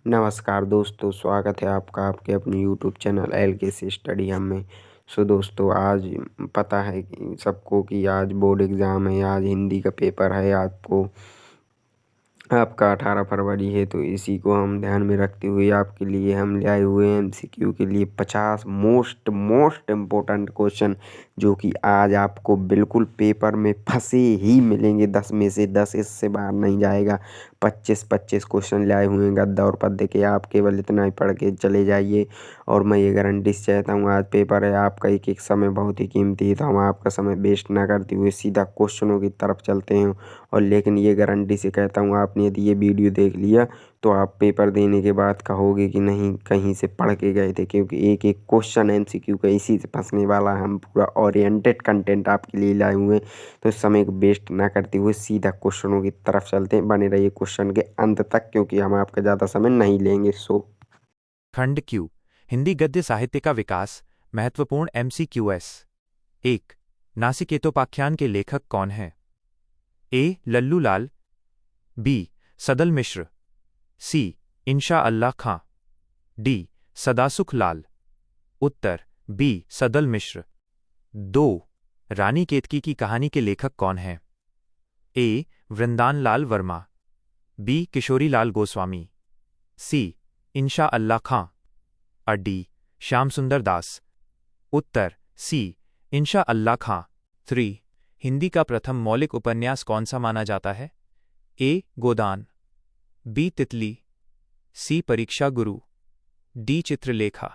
नमस्कार दोस्तों, स्वागत है आपका आपके अपने यूट्यूब चैनल एलकेसी स्टडी हब में। सो दोस्तों, आज पता है कि सबको कि आज बोर्ड एग्ज़ाम है, आज हिंदी का पेपर है आपका 18 फरवरी है। तो इसी को हम ध्यान में रखते हुए आपके लिए हम ले आए हुए हैं एमसीक्यू के लिए 50 मोस्ट इम्पोर्टेंट क्वेश्चन, जो कि आज आपको बिल्कुल पेपर में फंसे ही मिलेंगे। 10 में से 10 इससे बाहर नहीं जाएगा। 25-25 क्वेश्चन लाए हुए हैं गद्दा और पद्य के। आप केवल इतना ही पढ़ के चले जाइए और मैं ये गारंटी से चाहता हूँ, आज पेपर है आपका, एक एक समय बहुत ही कीमती है, तो हम आपका समय वेस्ट ना करते हुए सीधा क्वेश्चनों की तरफ चलते हैं। और लेकिन ये गारंटी से कहता हूँ, आपने यदि ये वीडियो देख लिया तो आप पेपर देने के बाद कहोगे कि नहीं कहीं से पढ़ के गए थे, क्योंकि एक एक क्वेश्चन एमसीक्यू का इसी से फंसने वाला है। हम पूरा ओरिएंटेड कंटेंट आपके लिए लाए हुए हैं, तो इस समय को वेस्ट ना करते हुए सीधा क्वेश्चनों की तरफ चलते हैं। बने रहिए क्वेश्चन के अंत तक, क्योंकि हम आपका ज़्यादा समय नहीं लेंगे। खंड क्यू हिंदी गद्य साहित्य का विकास महत्वपूर्ण एमसीक्यूएस। 1. नासिकेतोपाख्यान के लेखक कौन हैं? ए. लल्लू लाल, बी. सदल मिश्र, सी. इंशा अल्लाह खां, डी. सदासुख लाल। उत्तर बी. सदल मिश्र। 2. रानी केतकी की कहानी के लेखक कौन हैं? ए. वृंदान लाल वर्मा, बी. किशोरी लाल गोस्वामी, सी. इंशा अल्लाह खां और डी. श्याम सुंदर दास। उत्तर सी. इंशा अल्लाह खां। 3. हिंदी का प्रथम मौलिक उपन्यास कौन सा माना जाता है? ए. गोदान, बी. तितली, सी. परीक्षा गुरु, डी. चित्रलेखा।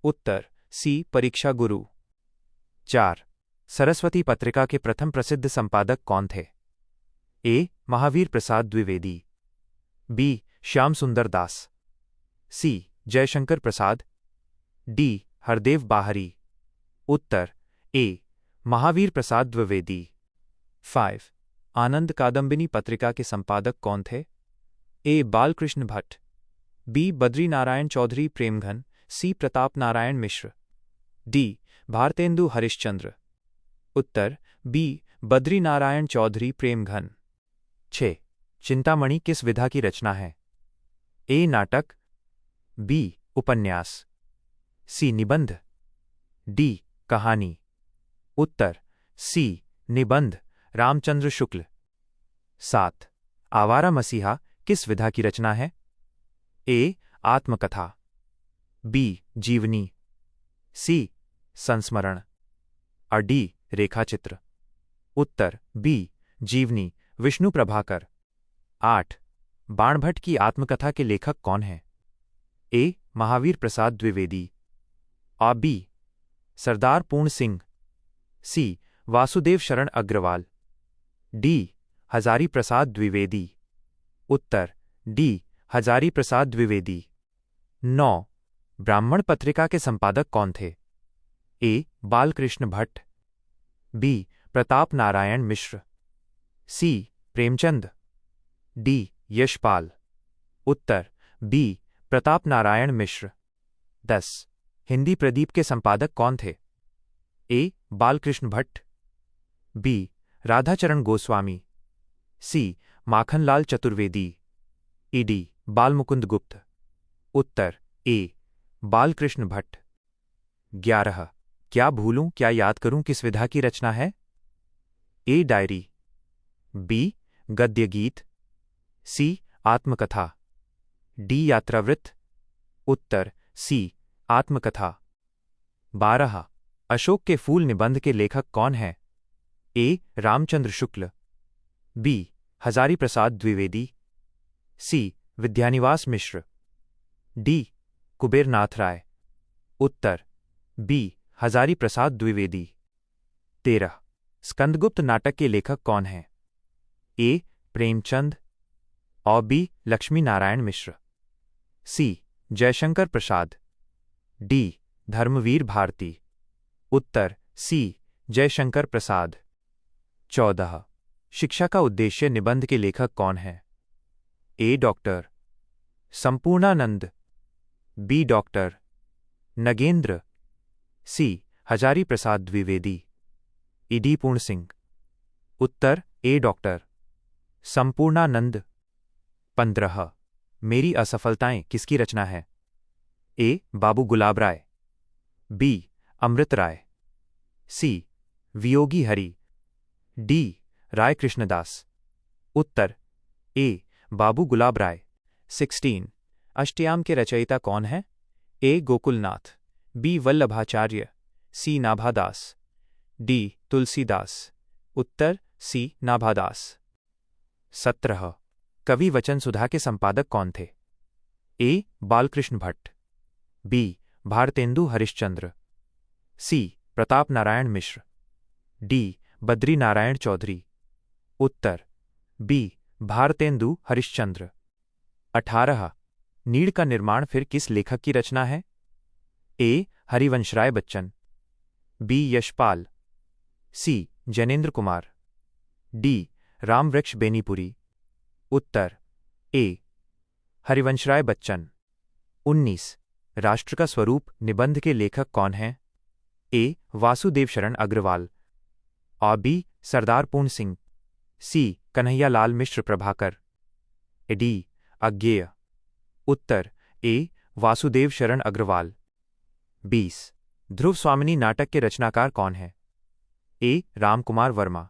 उत्तर सी. परीक्षा गुरु। 4. सरस्वती पत्रिका के प्रथम प्रसिद्ध संपादक कौन थे? ए. महावीर प्रसाद द्विवेदी, बी. श्याम सुंदर दास, सी. जयशंकर प्रसाद, डी. हरदेव बाहरी। उत्तर ए. महावीर प्रसाद द्विवेदी। 5. आनंद कादम्बिनी पत्रिका के संपादक कौन थे? ए. बालकृष्ण भट्ट, बी. बद्री नारायण चौधरी प्रेमघन, सी. प्रताप नारायण मिश्र, डी. भारतेंदु हरिश्चंद्र। उत्तर बी. बद्री नारायण चौधरी प्रेमघन। 6. चिंतामणि किस विधा की रचना है? ए. नाटक, बी. उपन्यास, सी. निबंध, डी. कहानी। उत्तर सी. निबंध, रामचंद्र शुक्ल। 7. आवारा मसीहा किस विधा की रचना है? ए. आत्मकथा, बी. जीवनी, सी. संस्मरण और डी. रेखाचित्र। उत्तर बी. जीवनी, विष्णु प्रभाकर। 8. बाणभट्ट की आत्मकथा के लेखक कौन हैं? ए. महावीर प्रसाद द्विवेदी, और बी. सरदार पूर्ण सिंह, सी. वासुदेव शरण अग्रवाल, डी. हजारी प्रसाद द्विवेदी। उत्तर डी. हजारी प्रसाद द्विवेदी। 9. ब्राह्मण पत्रिका के संपादक कौन थे? ए. बालकृष्ण भट्ट, बी. प्रताप नारायण मिश्र, सी. प्रेमचंद, डी. यशपाल। उत्तर बी. प्रताप नारायण मिश्र। 10. हिंदी प्रदीप के संपादक कौन थे? ए. बालकृष्ण भट्ट, बी. राधाचरण गोस्वामी, सी. माखनलाल चतुर्वेदी, ईडी. बालमुकुंद गुप्त। उत्तर ए. बालकृष्ण भट्ट। 11. क्या भूलूं क्या याद करूं किस विधा की रचना है? ए. Diary, B. गद्य गीत, सी. आत्मकथा, डी. यात्रावृत्त। उत्तर सी. आत्मकथा। 12. अशोक के फूल निबंध के लेखक कौन हैं? A. Ramchandra Shukla, B. Hazari Prasad Dwivedi, C. Vidyanivas Mishra, D. Kubernath Rai. उत्तर बी. हजारी प्रसाद द्विवेदी। 13. स्कंदगुप्त नाटक के लेखक कौन हैं? ए. प्रेमचंद, और B. Lakshmi Narayan Mishra, C. Jaishankar Prasad, D. Dharmvir Bharati. उत्तर सी. जयशंकर प्रसाद। 14. शिक्षा का उद्देश्य निबंध के लेखक कौन हैं? A. Doctor Sampurnanand, B. Doctor Nagendra, C. Hazari Prasad Dwivedi, D. Puran Singh. उत्तर ए. डॉक्टर संपूर्णानंद। 15. मेरी असफलताएं किसकी रचना है? ए. बाबू गुलाब राय, बी. अमृत राय, सी. वियोगी हरि, डी. राय कृष्णदास। उत्तर ए. बाबू गुलाब राय। 16. अष्टयाम के रचयिता कौन है? ए. गोकुलनाथ, बी. वल्लभाचार्य, सी. नाभादास, डी. तुलसीदास। उत्तर सी. नाभादास। 17. कवि वचन सुधा के संपादक कौन थे? ए. बालकृष्ण भट्ट, बी. भारतेंदु हरिश्चंद्र, सी. प्रताप नारायण मिश्र, डी. बद्री नारायण चौधरी। उत्तर बी. भारतेंदु हरिश्चंद्र। 18. नीड़ का निर्माण फिर किस लेखक की रचना है? ए. हरिवंशराय बच्चन, बी. यशपाल, सी. जैनेन्द्र कुमार, डी. रामवृक्ष बेनीपुरी। उत्तर ए. हरिवंशराय बच्चन। 19. राष्ट्र का स्वरूप निबंध के लेखक कौन हैं? ए. वासुदेव शरण अग्रवाल, और बी. सरदार पूर्ण सिंह, सी. कन्हैयालाल मिश्र प्रभाकर, डी. अज्ञेय। उत्तर ए. वासुदेव शरण अग्रवाल। 20. ध्रुव स्वामिनी नाटक के रचनाकार कौन है? ए. रामकुमार वर्मा,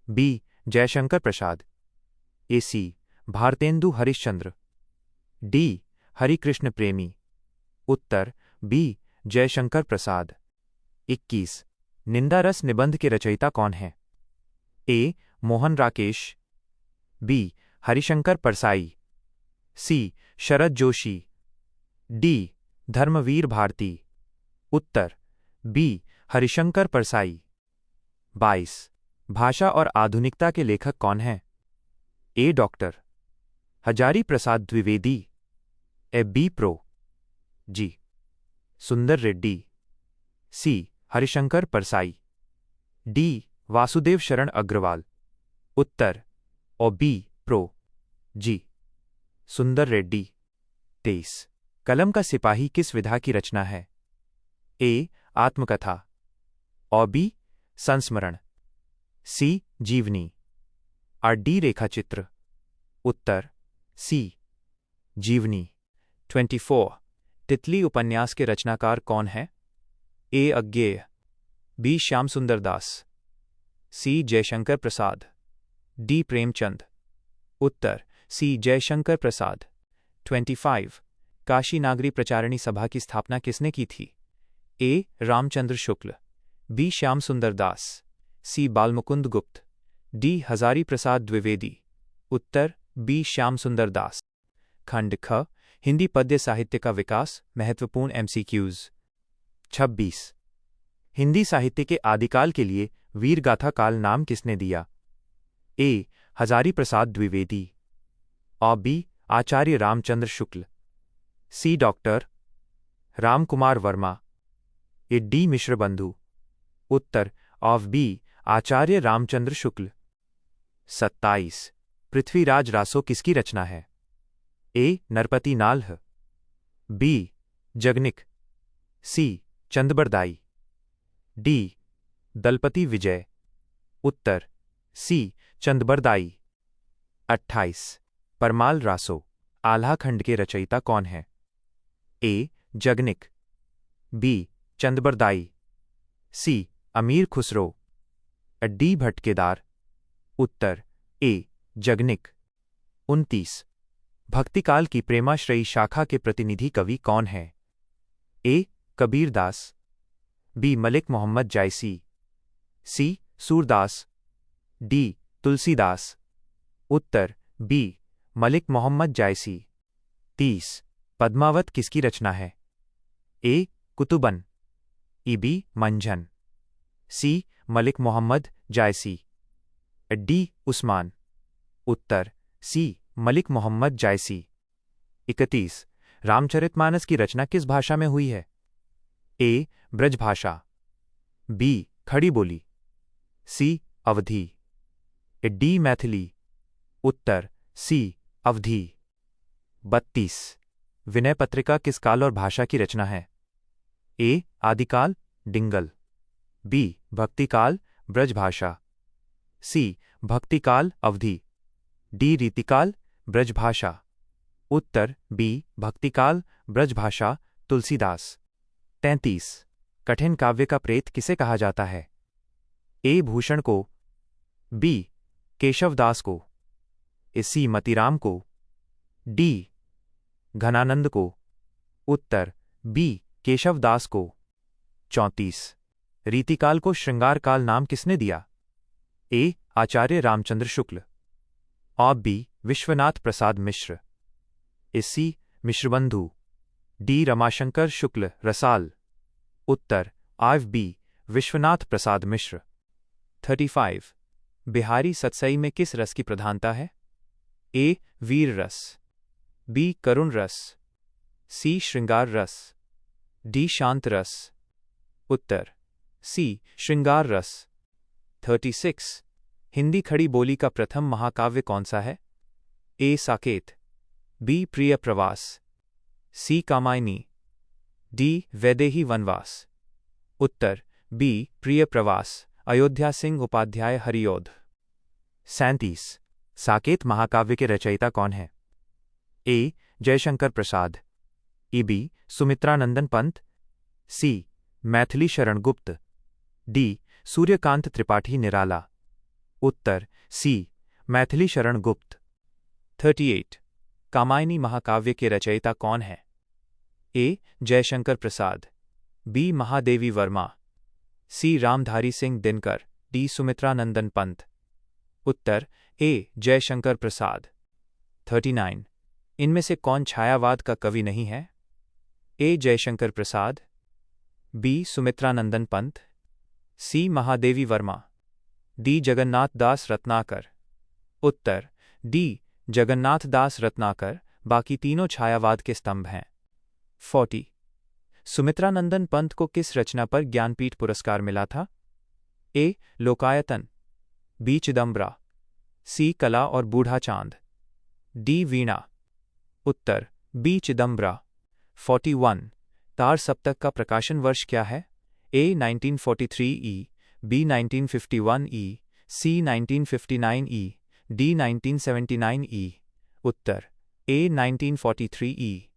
बी. जयशंकर प्रसाद, ए. सी. भारतेंदु हरिश्चंद्र, डी. हरिकृष्ण प्रेमी। उत्तर बी. जयशंकर प्रसाद। 21. निंदा रस निबंध के रचयिता कौन है? ए. मोहन राकेश, बी. हरिशंकर परसाई, सी. शरद जोशी, डी. धर्मवीर भारती। उत्तर बी. हरिशंकर परसाई। 22. भाषा और आधुनिकता के लेखक कौन हैं? A. Doctor Hazari Prasad Dwivedi, A. B. Pro. जी. सुंदर रेड्डी, सी. हरिशंकर परसाई, डी. वासुदेव शरण अग्रवाल। उत्तर और बी. प्रो. जी. सुंदर रेड्डी। 23. कलम का सिपाही किस विधा की रचना है? ए. आत्मकथा, और बी. संस्मरण, सी. जीवनी, और डी. रेखाचित्र। उत्तर सी. जीवनी। 24. तितली उपन्यास के रचनाकार कौन है? ए. अज्ञेय, बी. श्याम सुंदर दास, सी. जयशंकर प्रसाद, डी. प्रेमचंद। उत्तर सी. जयशंकर प्रसाद। 25. काशी नागरी प्रचारणी सभा की स्थापना किसने की थी? ए. रामचंद्र शुक्ल, बी. श्याम सुंदर दास, सी. बालमुकुंद गुप्त, डी. हजारी प्रसाद द्विवेदी। उत्तर बी. श्याम सुंदर दास। खंड ख. हिंदी पद्य साहित्य का विकास, महत्वपूर्ण एमसीक्यूज। 26. हिंदी साहित्य के आदिकाल के लिए वीरगाथा काल नाम किसने दिया? ए. हजारी प्रसाद द्विवेदी, और बी. आचार्य रामचंद्र शुक्ल, सी. डॉक्टर रामकुमार वर्मा, ए. डी. मिश्र बंधु। उत्तर ऑफ बी. आचार्य रामचंद्र शुक्ल। 27. पृथ्वीराज रासो किसकी रचना है? ए. नरपति नाल्ह, बी. जगनिक, सी. चंदबरदाई, डी. दलपति विजय। उत्तर सी. चंदबरदाई। 28. परमाल रासो आल्हा खंड के रचयिता कौन है? ए. जगनिक, बी. चंदबरदाई, सी. अमीर खुसरो, डी. भटकेदार। उत्तर ए. जगनिक। 29. भक्तिकाल की प्रेमाश्रयी शाखा के प्रतिनिधि कवि कौन है? ए. कबीरदास, बी. मलिक मोहम्मद जायसी, सी. सूरदास, डी. तुलसीदास। उत्तर बी. मलिक मोहम्मद जायसी। 30. पद्मावत किसकी रचना है? ए. कुतुबन, ई. बी. मंझन, सी. मलिक मोहम्मद जायसी, डी. उस्मान। उत्तर सी. मलिक मोहम्मद जायसी। 31. रामचरितमानस की रचना किस भाषा में हुई है? ए. ब्रजभाषा, बी. खड़ी बोली, सी. अवधी, डी. मैथिली। उत्तर सी. अवधी। 32. विनय पत्रिका किस काल और भाषा की रचना है? ए. आदिकाल डिंगल, बी. भक्तिकाल ब्रजभाषा, सी. भक्तिकाल अवधी, डी. रीतिकाल ब्रजभाषा। उत्तर बी भक्तिकाल ब्रजभाषा तुलसीदास। 33 कठिन काव्य का प्रेत किसे कहा जाता है? ए भूषण को, बी केशवदास को, सी मतीराम को, डी घनानंद को। उत्तर बी केशवदास को। 34 रीतिकाल को श्रृंगार काल नाम किसने दिया? ए आचार्य रामचंद्र शुक्ल, और बी विश्वनाथ प्रसाद मिश्र, सी मिश्रबंधु, डी रमाशंकर शुक्ल रसाल। उत्तर आव बी विश्वनाथ प्रसाद मिश्र। 35 बिहारी सतसई में किस रस की प्रधानता है? ए वीर रस, बी करुण रस, सी श्रृंगार रस, डी शांत रस। उत्तर सी श्रृंगार रस। 36 हिंदी खड़ी बोली का प्रथम महाकाव्य कौन सा है? ए साकेत, बी प्रिय प्रवास, सी कामायनी, डी वैदेही वनवास। उत्तर बी प्रिय प्रवास, अयोध्या सिंह उपाध्याय हरिऔध। 37 साकेत महाकाव्य के रचयिता कौन है? ए जयशंकर प्रसाद, ई बी सुमित्रानंदन पंत, सी मैथिली शरण गुप्त, डी सूर्यकांत त्रिपाठी निराला। उत्तर सी मैथिली शरण गुप्त। 38 कामायनी महाकाव्य के रचयिता कौन है? ए जयशंकर प्रसाद, बी महादेवी वर्मा, सी रामधारी सिंह दिनकर, डी सुमित्रानंदन पंत। उत्तर ए जयशंकर प्रसाद। 39 इनमें से कौन छायावाद का कवि नहीं है? ए जयशंकर प्रसाद, बी सुमित्रानंदन पंत, सी महादेवी वर्मा, डी जगन्नाथ दास रत्नाकर। उत्तर डी जगन्नाथ दास रत्नाकर, बाकी तीनों छायावाद के स्तंभ हैं। 40 सुमित्रानंदन पंत को किस रचना पर ज्ञानपीठ पुरस्कार मिला था? ए लोकायतन, बी चिदम्बरा, सी कला और बूढ़ा चांद, डी वीणा। उत्तर बी चिदम्बरा। 41 तार सप्तक का प्रकाशन वर्ष क्या है? ए 1943 ई, बी 1951 ई, सी 1959 ई, डी 1979 ई। उत्तर ए 1943 ई।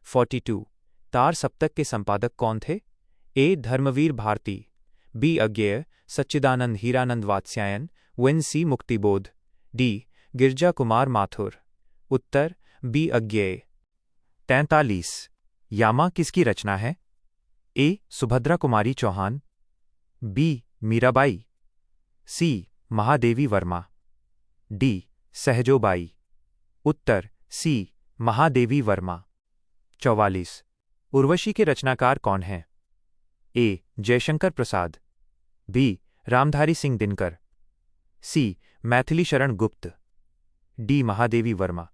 42 तार सप्तक के संपादक कौन थे? ए धर्मवीर भारती, बी अज्ञेय सच्चिदानंद हीरानंद वात्स्यायन, वन सी मुक्तिबोध, डी गिरजा कुमार माथुर। उत्तर बी अज्ञेय। 43 यामा किसकी रचना है? ए सुभद्रा कुमारी चौहान, बी मीराबाई, सी महादेवी वर्मा, डी सहजोबाई। उत्तर सी महादेवी वर्मा। 44 उर्वशी के रचनाकार कौन हैं? ए जयशंकर प्रसाद, बी रामधारी सिंह दिनकर, सी मैथिली शरण गुप्त, डी महादेवी वर्मा।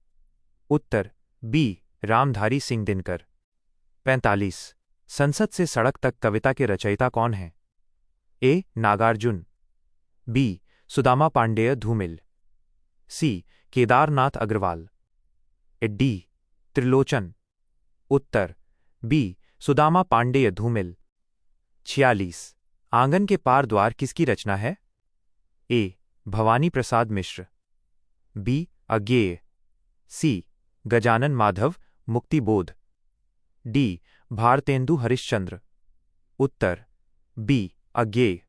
उत्तर बी रामधारी सिंह दिनकर। 45 संसद से सड़क तक कविता के रचयिता कौन हैं? ए नागार्जुन, बी सुदामा पांडेय धूमिल, सी केदारनाथ अग्रवाल, डी त्रिलोचन। उत्तर बी सुदामा पांडेय धूमिल। 46 आंगन के पार द्वार किसकी रचना है? ए भवानी प्रसाद मिश्र, बी अज्ञेय, सी गजानन माधव मुक्तिबोध, डी भारतेंदु हरिश्चंद्र। उत्तर बी अज्ञेय।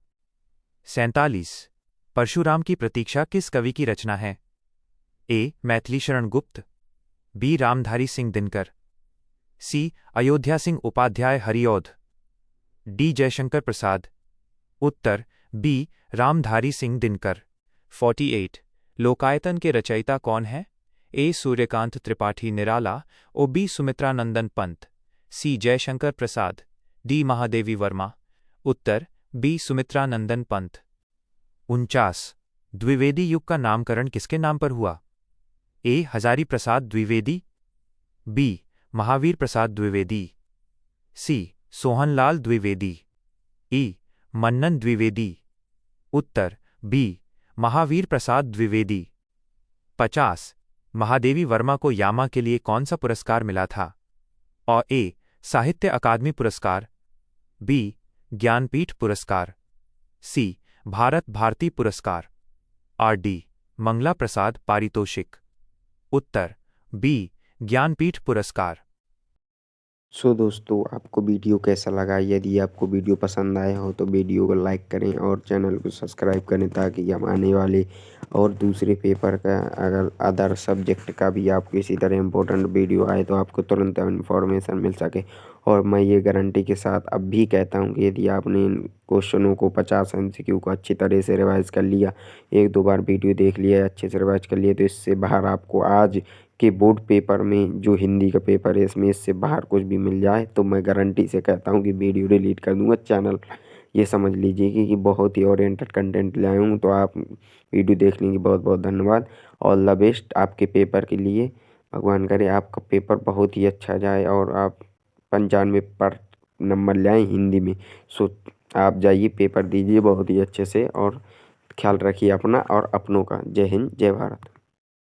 47 परशुराम की प्रतीक्षा किस कवि की रचना है? ए मैथिली शरण गुप्त, बी रामधारी सिंह दिनकर, सी अयोध्या सिंह उपाध्याय हरिऔध, डी जयशंकर प्रसाद। उत्तर बी रामधारी सिंह दिनकर। 48 लोकायतन के रचयिता कौन है? ए सूर्यकांत त्रिपाठी निराला, ओ बी सुमित्रानंदन पंत, सी जयशंकर प्रसाद, डी महादेवी वर्मा। उत्तर बी सुमित्रानंदन पंत। 49 द्विवेदी युग का नामकरण किसके नाम पर हुआ? ए हजारी प्रसाद द्विवेदी, बी महावीर प्रसाद द्विवेदी, सी सोहनलाल द्विवेदी, ई मन्नन द्विवेदी। उत्तर बी महावीर प्रसाद द्विवेदी। 50 महादेवी वर्मा को यामा के लिए कौन सा पुरस्कार मिला था? और ए साहित्य अकादमी पुरस्कार, बी ज्ञानपीठ पुरस्कार, सी भारत भारती पुरस्कार, और डी मंगला प्रसाद पारितोषिक। उत्तर बी ज्ञानपीठ पुरस्कार। सो दोस्तों, आपको वीडियो कैसा लगा? यदि आपको वीडियो पसंद आया हो तो वीडियो को लाइक करें और चैनल को सब्सक्राइब करें, ताकि हम आने वाले और दूसरे पेपर का, अगर अदर सब्जेक्ट का भी आपको इसी तरह इम्पोर्टेंट वीडियो आए तो आपको तुरंत इन्फॉर्मेशन मिल सके। और मैं ये गारंटी के साथ अब भी कहता हूँ कि यदि आपने इन क्वेश्चनों को 50 MCQ को अच्छी तरह से रिवाइज कर लिया, एक दो बार वीडियो देख लिया, अच्छे से रिवाइज कर लिया, तो इससे बाहर आपको आज के बोर्ड पेपर में जो हिंदी का पेपर है इसमें इससे बाहर कुछ भी मिल जाए तो मैं गारंटी से कहता हूँ कि वीडियो डिलीट कर दूंगा। चैनल ये समझ लीजिए कि बहुत ही ओरिएंटेड कंटेंट ले आया हूँ, तो आप वीडियो देखने की बहुत बहुत धन्यवाद। ऑल द बेस्ट आपके पेपर के लिए। भगवान करे आपका पेपर बहुत ही अच्छा जाए और आप 95 पर नंबर ले आएँ हिंदी में। सो आप जाइए, पेपर दीजिए बहुत ही अच्छे से और ख्याल रखिए अपना और अपनों का। जय हिंद, जय भारत।